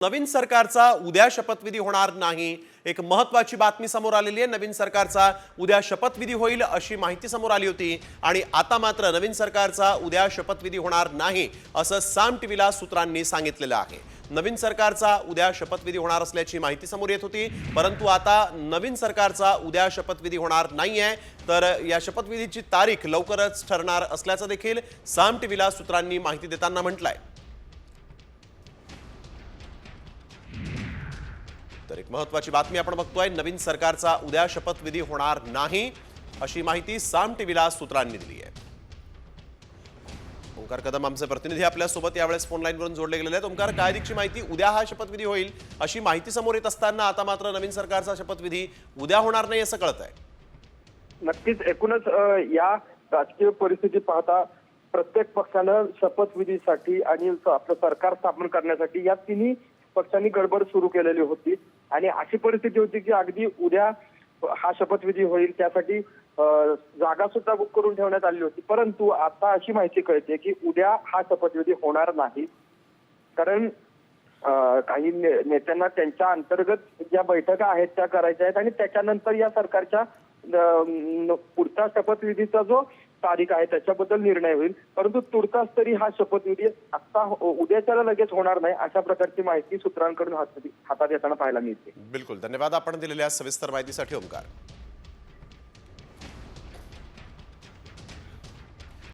नवीन सरकारचा उद्या शपथविधी होणार नाही। एक महत्त्वाची बातमी समोर आलेली आहे। नवीन सरकारचा उद्या शपथविधी होईल अशी माहिती समोर आली होती आणि आता मात्र नवीन सरकारचा उद्या शपथविधी होणार नाही असं साम टीव्हीला सूत्रांनी सांगितलेलं आहे। नवीन सरकारचा उद्या शपथविधी होणार असल्याची माहिती समोर येत होती, परंतु आता नवीन सरकारचा उद्या शपथविधी होणार नाहीये, तर या शपथविधीची तारीख लवकरच ठरणार असल्याचं देखील साम टीव्हीला सूत्रांनी माहिती देताना म्हटलंय। तर एक महत्त्वाची बातमी आपण बघतोय, नवीन सरकारचा उद्या शपथविधी होणार नाही अशी माहिती साम टीव्हीला सूत्रांनी दिली आहे। ओंकार कदम आमचे प्रतिनिधी आपल्या सोबत यावेळेस फोन लाईन वरून जोडले गेलेले आहेत। ओंकार, काय दिवशी माहिती, उद्या हा शपथविधी होईल अशी माहिती समोर येत असताना आता मात्र नवीन सरकारचा शपथविधी उद्या होणार नाही असं कळत आहे। नक्कीच एकूणच या राजकीय परिस्थिती पाहता प्रत्येक पक्षानं शपथविधीसाठी आणि आपलं सरकार स्थापन करण्यासाठी या तिन्ही पक्षांनी गडबड सुरू केलेली होती आणि अशी परिस्थिती होती की अगदी उद्या हा शपथविधी होईल त्यासाठी जागा सुद्धा बुक करून ठेवण्यात आली होती। परंतु आता अशी माहिती कळते की उद्या हा शपथविधी होणार नाही, कारण काही नेत्यांना त्यांच्या अंतर्गत ज्या बैठका आहेत त्या करायच्या आहेत आणि त्याच्यानंतर या सरकारच्या पुढचा शपथविधीचा जो तारीख आहे त्याच्याबद्दल निर्णय होईल। परंतु तुर्तास तरी हा शपथविधी आता उद्याच्याला लगेच होणार नाही अशा प्रकारची माहिती सूत्रांकडून हातात येताना पाहायला मिळते। बिलकुल, धन्यवाद आपण दिलेल्या सविस्तर माहितीसाठी ओंकार।